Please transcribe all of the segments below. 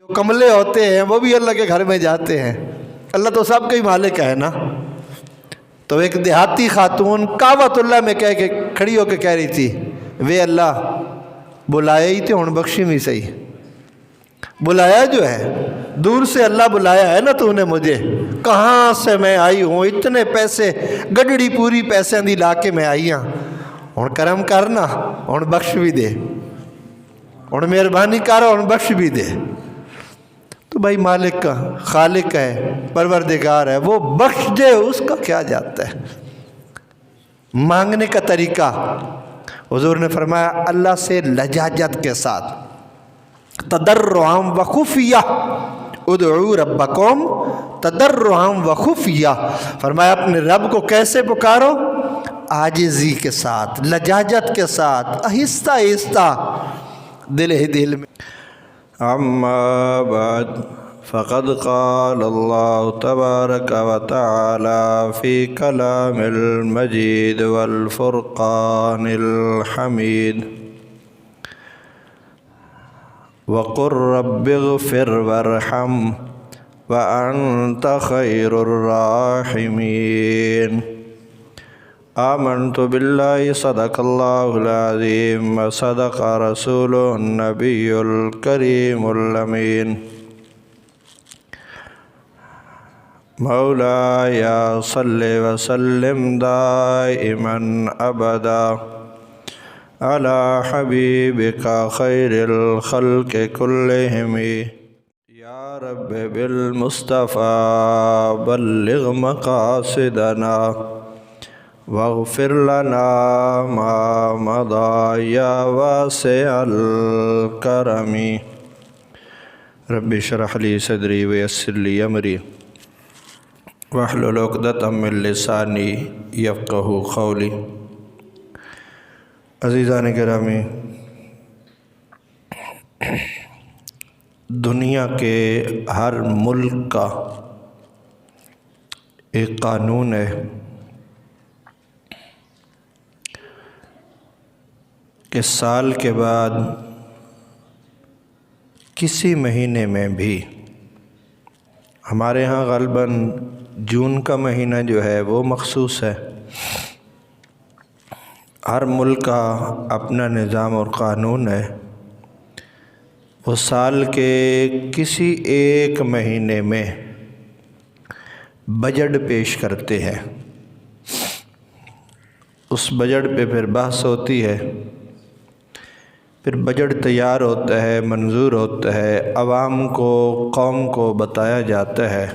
جو کملے ہوتے ہیں وہ بھی اللہ کے گھر میں جاتے ہیں، اللہ تو سب کا ہی مالک ہے نا۔ تو ایک دیہاتی خاتون کعبۃ اللہ میں کہہ کے کھڑی ہو کے کہہ رہی تھی، وے اللہ بلایا ہی تو ہن بخشی بھی صحیح، بلایا جو ہے دور سے اللہ بلایا ہے نا تو نے مجھے، کہاں سے میں آئی ہوں، اتنے پیسے گڈڑی پوری پیسے دی لا کے میں آئی ہوں، ہن کرم کرنا، ہن بخش بھی دے، ہن مہربانی کر، ہن بخش بھی دے۔ تو بھائی مالک کا خالق ہے، پروردگار ہے، وہ بخش دے، اس کا کیا جاتا ہے۔ مانگنے کا طریقہ حضور نے فرمایا اللہ سے لجاجت کے ساتھ، تضرعا وخفیہ، ادعوا ربکم تضرعا وخفیہ، فرمایا اپنے رب کو کیسے پکارو، عاجزی کے ساتھ، لجاجت کے ساتھ، آہستہ آہستہ، دل ہی دل میں۔ اما بعد فقد قال اللہ تبارک و تعالی فی کلام المجید والفرقان الحمید وقل رب اغفر وارحم وانت خیر الراحمین۔ آمنت باللہ صدق اللہ العظیم وصدق رسول النبی الکریم الامین۔ مولاي صل وسلم دائما ابدا على حبيبك خير الخلق كلهم يا رب بالمصطفى بلغ مقاصدنا واغفر لنا ما مضى يا واسع الكرم رب اشرح لي صدري ويسر لي امري واحلل عقدۃ من لسانی یفقہوا قولی۔ عزیزان گرامی، دنیا کے ہر ملک کا ایک قانون ہے کہ سال کے بعد کسی مہینے میں بھی، ہمارے ہاں غالباً جون کا مہینہ جو ہے وہ مخصوص ہے، ہر ملک کا اپنا نظام اور قانون ہے، وہ سال کے کسی ایک مہینے میں بجٹ پیش کرتے ہیں، اس بجٹ پہ پھر بحث ہوتی ہے، پھر بجٹ تیار ہوتا ہے، منظور ہوتا ہے، عوام کو، قوم کو بتایا جاتا ہے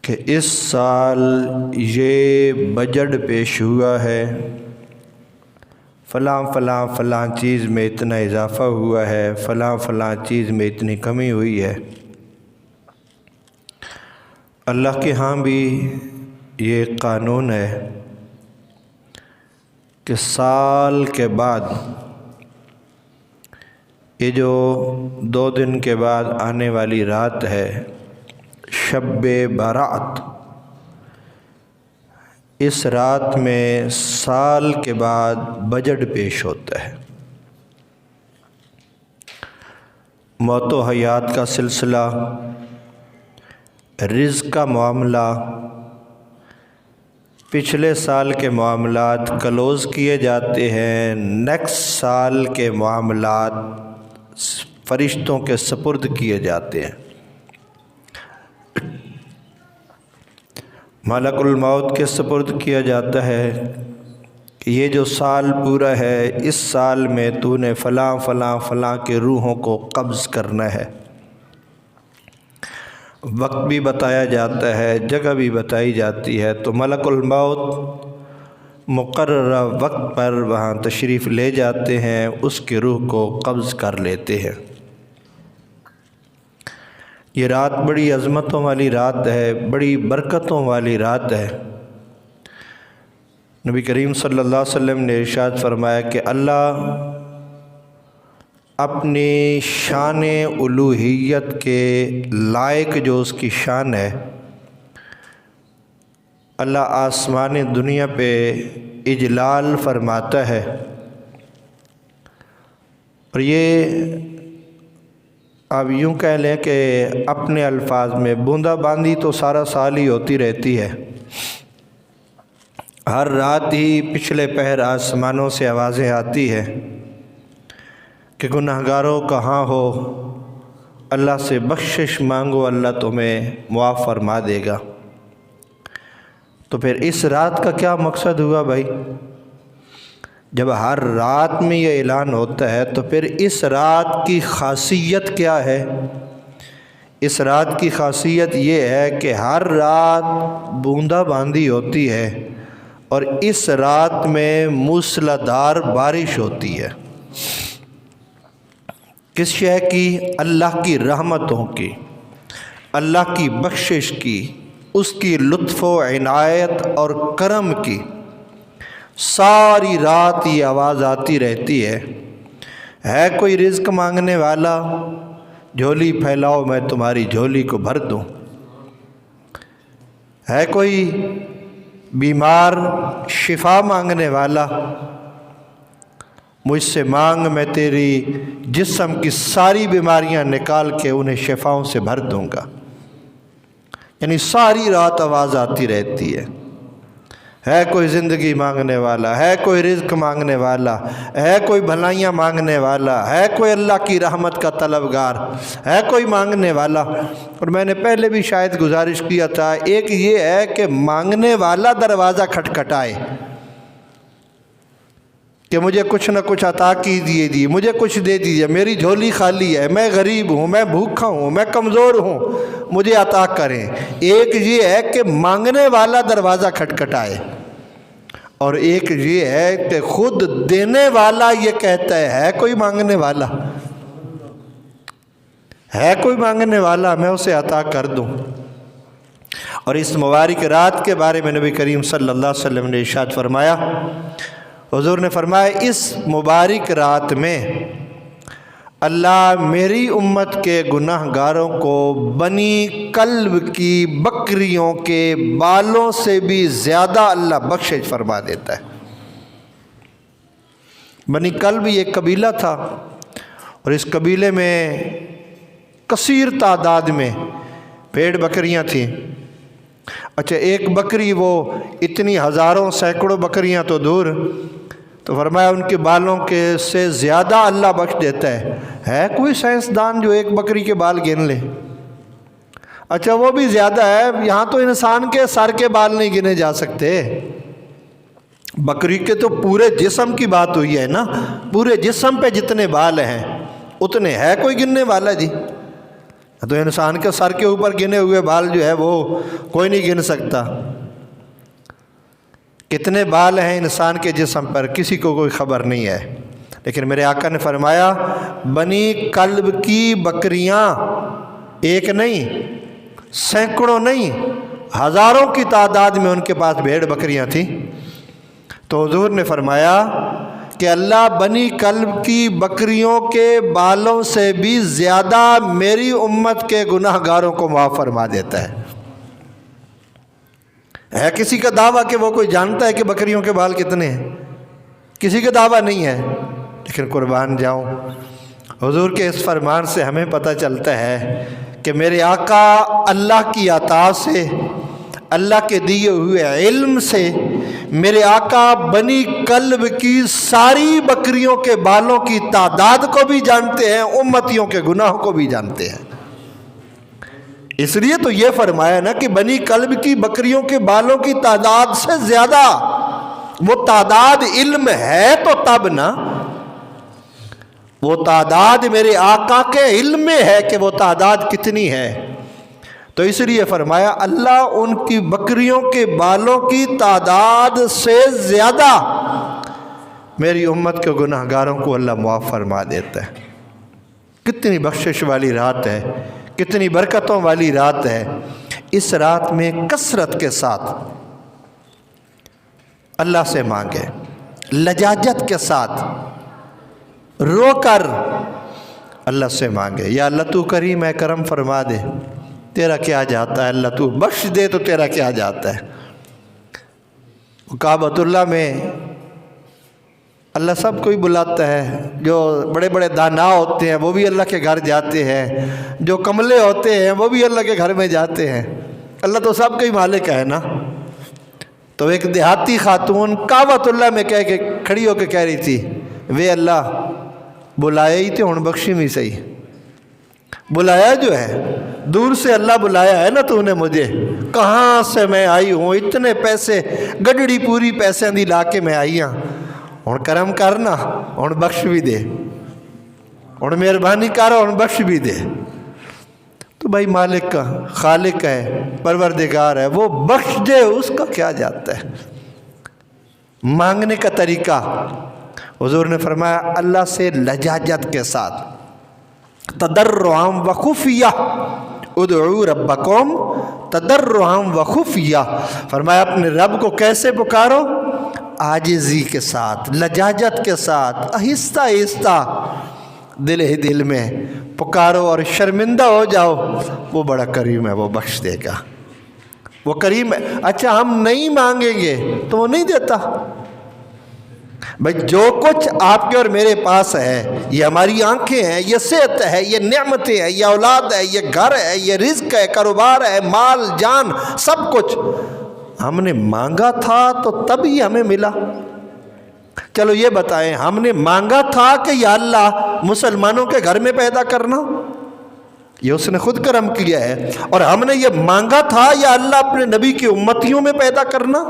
کہ اس سال یہ بجٹ پیش ہوا ہے، فلاں فلاں فلاں چیز میں اتنا اضافہ ہوا ہے، فلاں فلاں چیز میں اتنی کمی ہوئی ہے۔ اللہ کے ہاں بھی یہ قانون ہے کہ سال کے بعد، یہ جو 2 دن کے بعد آنے والی رات ہے شب برات، اس رات میں سال کے بعد بجٹ پیش ہوتا ہے۔ موت و حیات کا سلسلہ، رزق کا معاملہ، پچھلے سال کے معاملات کلوز کیے جاتے ہیں، نیکسٹ سال کے معاملات فرشتوں کے سپرد کیے جاتے ہیں، ملک الموت کے سپرد کیا جاتا ہے کہ یہ جو سال پورا ہے، اس سال میں تو نے فلاں فلاں فلاں کے روحوں کو قبض کرنا ہے۔ وقت بھی بتایا جاتا ہے، جگہ بھی بتائی جاتی ہے، تو ملک الموت مقررہ وقت پر وہاں تشریف لے جاتے ہیں، اس کے روح کو قبض کر لیتے ہیں۔ یہ رات بڑی عظمتوں والی رات ہے، بڑی برکتوں والی رات ہے۔ نبی کریم صلی اللہ علیہ وسلم نے ارشاد فرمایا کہ اللہ اپنی شان الوہیت کے لائق جو اس کی شان ہے، اللہ آسمان دنیا پہ اجلال فرماتا ہے، اور یہ آپ یوں کہہ لیں کہ اپنے الفاظ میں بوندا باندی تو سارا سال ہی ہوتی رہتی ہے۔ ہر رات ہی پچھلے پہر آسمانوں سے آوازیں آتی ہے کہ گناہگاروں کہاں ہو، اللہ سے بخشش مانگو، اللہ تمہیں معاف فرما دے گا۔ تو پھر اس رات کا کیا مقصد ہوا بھائی؟ جب ہر رات میں یہ اعلان ہوتا ہے تو پھر اس رات کی خاصیت کیا ہے؟ اس رات کی خاصیت یہ ہے کہ ہر رات بوندا باندی ہوتی ہے اور اس رات میں موسلادھار بارش ہوتی ہے۔ کس شے کی؟ اللہ کی رحمتوں کی، اللہ کی بخشش کی، اس کی لطف و عنایت اور کرم کی۔ ساری رات یہ آواز آتی رہتی ہے کوئی رزق مانگنے والا؟ جھولی پھیلاؤ میں تمہاری جھولی کو بھر دوں۔ ہے کوئی بیمار شفا مانگنے والا؟ مجھ سے مانگ، میں تیری جسم کی ساری بیماریاں نکال کے انہیں شفاؤں سے بھر دوں گا۔ یعنی ساری رات آواز آتی رہتی ہے کوئی زندگی مانگنے والا، ہے کوئی رزق مانگنے والا، ہے کوئی بھلائیاں مانگنے والا، ہے کوئی اللہ کی رحمت کا طلبگار، ہے کوئی مانگنے والا۔ اور میں نے پہلے بھی شاید گزارش کیا تھا، ایک یہ ہے کہ مانگنے والا دروازہ کھٹکھٹائے کہ مجھے کچھ نہ کچھ عطا کیجیے، مجھے کچھ دے دیجیے، میری جھولی خالی ہے، میں غریب ہوں، میں بھوکھا ہوں، میں کمزور ہوں، مجھے عطا کریں۔ ایک یہ ہے کہ مانگنے والا دروازہ کھٹکھٹائے، اور ایک یہ ہے کہ خود دینے والا یہ کہتا ہے کوئی مانگنے والا، ہے کوئی مانگنے والا، میں اسے عطا کر دوں۔ اور اس مبارک رات کے بارے میں نبی کریم صلی اللہ علیہ وسلم نے ارشاد فرمایا، حضور نے فرمایا اس مبارک رات میں اللہ میری امت کے گناہ گاروں کو بنی کلب کی بکریوں کے بالوں سے بھی زیادہ اللہ بخشش فرما دیتا ہے۔ بنی کلب یہ ایک قبیلہ تھا، اور اس قبیلے میں کثیر تعداد میں بھیڑ بکریاں تھیں۔ اچھا، ایک بکری وہ اتنی ہزاروں سینکڑوں بکریاں تو دور، تو فرمایا ان کے بالوں کے سے زیادہ اللہ بخش دیتا ہے کوئی سائنسدان جو ایک بکری کے بال گن لے؟ اچھا وہ بھی زیادہ ہے، یہاں تو انسان کے سر کے بال نہیں گنے جا سکتے، بکری کے تو پورے جسم کی بات ہوئی ہے نا، پورے جسم پہ جتنے بال ہیں اتنے، ہے کوئی گننے والا جی؟ تو انسان کے سر کے اوپر گنے ہوئے بال جو ہے وہ کوئی نہیں گن سکتا۔ کتنے بال ہیں انسان کے جسم پر کسی کو کوئی خبر نہیں ہے، لیکن میرے آقا نے فرمایا بنی کلب کی بکریاں ایک نہیں، سینکڑوں نہیں، ہزاروں کی تعداد میں ان کے پاس بھیڑ بکریاں تھیں۔ تو حضور نے فرمایا کہ اللہ بنی کلب کی بکریوں کے بالوں سے بھی زیادہ میری امت کے گناہ گاروں کو معاف فرما دیتا ہے کسی کا دعویٰ کہ وہ کوئی جانتا ہے کہ بکریوں کے بال کتنے ہیں؟ کسی کا دعویٰ نہیں ہے، لیکن قربان جاؤں حضور کے اس فرمان سے ہمیں پتہ چلتا ہے کہ میرے آقا اللہ کی عطا سے، اللہ کے دیے ہوئے علم سے، میرے آقا بنی کلب کی ساری بکریوں کے بالوں کی تعداد کو بھی جانتے ہیں، امتیوں کے گناہوں کو بھی جانتے ہیں۔ اس لیے تو یہ فرمایا نا کہ بنی کلب کی بکریوں کے بالوں کی تعداد سے زیادہ، وہ تعداد علم ہے تو تب نا، وہ تعداد میرے آقا کے علم میں ہے کہ وہ تعداد کتنی ہے، تو اس لیے فرمایا اللہ ان کی بکریوں کے بالوں کی تعداد سے زیادہ میری امت کے گناہ گاروں کو اللہ معاف فرما دیتا ہے۔ کتنی بخشش والی رات ہے، کتنی برکتوں والی رات ہے۔ اس رات میں کثرت کے ساتھ اللہ سے مانگے، لجاجت کے ساتھ رو کر اللہ سے مانگے، یا اللہ تو کریم ہے، کرم فرما دے، تیرا کیا جاتا ہے، اللہ تو بخش دے تو تیرا کیا جاتا ہے۔ کعبۃ اللہ میں اللہ سب کو ہی بلاتا ہے، جو بڑے بڑے دانا ہوتے ہیں وہ بھی اللہ کے گھر جاتے ہیں، جو کملے ہوتے ہیں وہ بھی اللہ کے گھر میں جاتے ہیں، اللہ تو سب کا ہی مالک ہے نا۔ تو ایک دیہاتی خاتون کعبۃ اللہ میں کہہ کے کھڑی ہو کے کہہ رہی تھی، وے اللہ بلایا ہی تے ہن بخشی نہیں صحیح، بلایا جو ہے دور سے اللہ بلایا ہے نا تو نے مجھے، کہاں سے میں آئی ہوں، اتنے پیسے گڈڑی پوری پیسے دی لا کے میں آئی ہوں، ہن کرم کرنا، ہن بخش بھی دے، ہن مہربانی کر، ہن بخش بھی دے۔ تو بھائی مالک کا خالق ہے، پروردگار ہے، وہ بخش دے، اس کا کیا جاتا ہے۔ مانگنے کا طریقہ حضور نے فرمایا اللہ سے لجاجت کے ساتھ، تضرعا و خفیہ، ادعوا ربکم تضرعا و خفیہ، فرمایا اپنے رب کو کیسے پکارو، عاجزی کے ساتھ، لجاجت کے ساتھ، آہستہ آہستہ، دل ہی دل میں پکارو اور شرمندہ ہو جاؤ، وہ بڑا کریم ہے، وہ بخش دے گا، وہ کریم ہے۔ اچھا ہم نہیں مانگیں گے تو وہ نہیں دیتا۔ بھائی جو کچھ آپ کے اور میرے پاس ہے، یہ ہماری آنکھیں ہیں، یہ صحت ہے، یہ نعمتیں ہیں، یہ اولاد ہے، یہ گھر ہے، یہ رزق ہے، کاروبار ہے، مال جان، سب کچھ ہم نے مانگا تھا تو تب ہی ہمیں ملا۔ چلو یہ بتائیں، ہم نے مانگا تھا کہ یا اللہ مسلمانوں کے گھر میں پیدا کرنا، یہ اس نے خود کرم کیا ہے، اور ہم نے یہ مانگا تھا یا اللہ اپنے نبی کی امتیوں میں پیدا کرنا،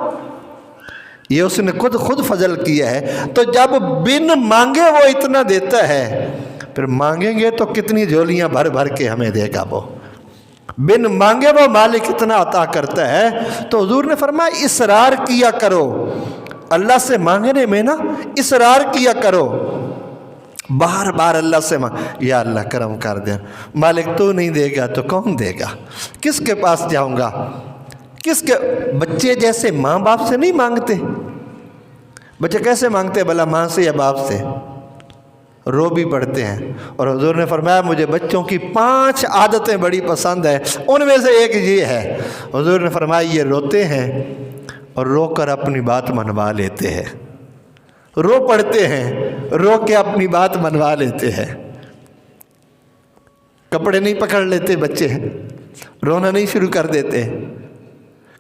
یہ اس نے خود فضل کیا ہے۔ تو جب بن مانگے وہ اتنا دیتا ہے، پھر مانگیں گے تو کتنی جھولیاں بھر بھر کے ہمیں دے گا۔ وہ بن مانگے وہ مالک اتنا عطا کرتا ہے۔ تو حضور نے فرمایا اصرار کیا کرو اللہ سے مانگنے میں نا، اصرار کیا کرو، بار بار اللہ سے مانگ، یا اللہ کرم کر دے، مالک تو نہیں دے گا تو کون دے گا، کس کے پاس جاؤں گا، کس کے۔ بچے جیسے ماں باپ سے نہیں مانگتے، بچے کیسے مانگتے بھلا، ماں سے یا باپ سے، رو بھی پڑتے ہیں۔ اور حضور نے فرمایا مجھے بچوں کی 5 عادتیں بڑی پسند ہے، ان میں سے ایک یہ ہے، حضور نے فرمایا یہ روتے ہیں اور رو کر اپنی بات منوا لیتے ہیں، رو پڑتے ہیں، رو کے اپنی بات منوا لیتے ہیں۔ کپڑے نہیں پکڑ لیتے بچے، رونا نہیں شروع کر دیتے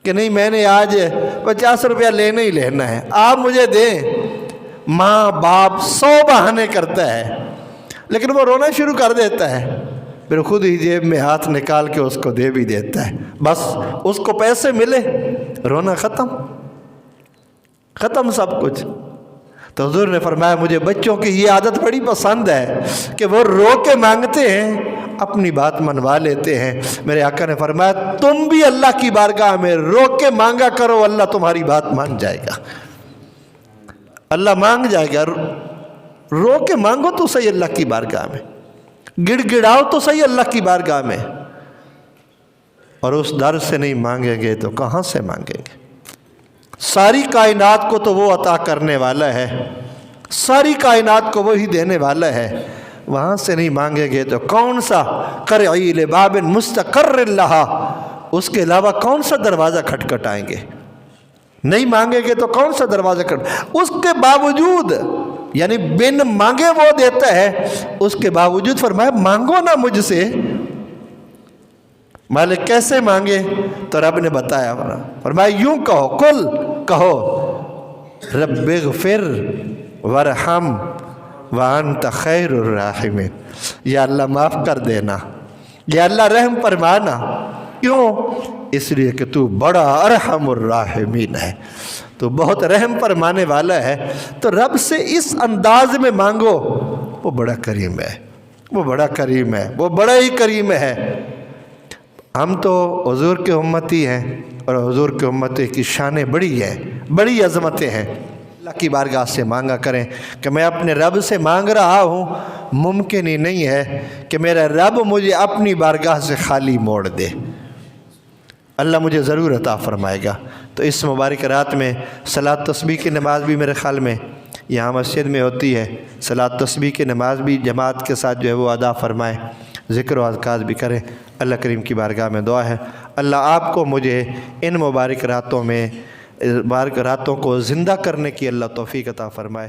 کہ نہیں میں نے آج 50 روپیہ لینا ہی لینا ہے، آپ مجھے دیں۔ ماں باپ 100 بہانے کرتا ہے، لیکن وہ رونا شروع کر دیتا ہے، پھر خود ہی جیب میں ہاتھ نکال کے اس کو دے بھی دیتا ہے، بس اس کو پیسے ملے، رونا ختم سب کچھ۔ تو حضور نے فرمایا مجھے بچوں کی یہ عادت بڑی پسند ہے کہ وہ رو کے مانگتے ہیں، اپنی بات منوا لیتے ہیں۔ میرے آقا نے فرمایا تم بھی اللہ کی بارگاہ میں رو کے مانگا کرو، اللہ تمہاری بات مان جائے گا، اللہ مانگ جائے گا۔ رو کے مانگو تو صحیح اللہ کی بارگاہ میں، گڑ گڑاؤ تو صحیح اللہ کی بارگاہ میں، اور اس در سے نہیں مانگیں گے تو کہاں سے مانگیں گے۔ ساری کائنات کو تو وہ عطا کرنے والا ہے، ساری کائنات کو وہی دینے والا ہے، وہاں سے نہیں مانگیں گے تو کون سا قرعی لباب مستقر لہا، اس کے علاوہ کون سا دروازہ کھٹکھٹائیں گے، نہیں مانگیں گے تو کون سا دروازہ اس کے باوجود، یعنی بن مانگے وہ دیتا ہے، اس کے باوجود فرمایا مانگو نا مجھ سے۔ مالک کیسے مانگے تو رب نے بتایا، فرمایا یوں کہو، کل کہو رب اغفر ورحم وانت خیر الراحمین، یا اللہ معاف کر دینا، یا اللہ رحم فرمانا، کیوں؟ اس لیے کہ تو بڑا ارحم الراحمین ہے، تو بہت رحم فرمانے والا ہے۔ تو رب سے اس انداز میں مانگو، وہ بڑا کریم ہے، وہ بڑا کریم ہے، وہ بڑا ہی کریم ہے۔ ہم تو حضور کے امتی ہیں، اور حضور کے امتی کی شانیں بڑی ہیں، بڑی عظمتیں ہیں۔ اللہ کی بارگاہ سے مانگا کریں کہ میں اپنے رب سے مانگ رہا ہوں، ممکن ہی نہیں ہے کہ میرا رب مجھے اپنی بارگاہ سے خالی موڑ دے، اللہ مجھے ضرور عطا فرمائے گا۔ تو اس مبارک رات میں صلاۃ تسبیح کی نماز بھی میرے خیال میں یہاں مسجد میں ہوتی ہے، صلاۃ تسبیح کی نماز بھی جماعت کے ساتھ جو ہے وہ ادا فرمائیں، ذکر و اذکار بھی کریں۔ اللہ کریم کی بارگاہ میں دعا ہے اللہ آپ کو مجھے ان مبارک راتوں میں، مبارک راتوں کو زندہ کرنے کی اللہ توفیق عطا فرمائے۔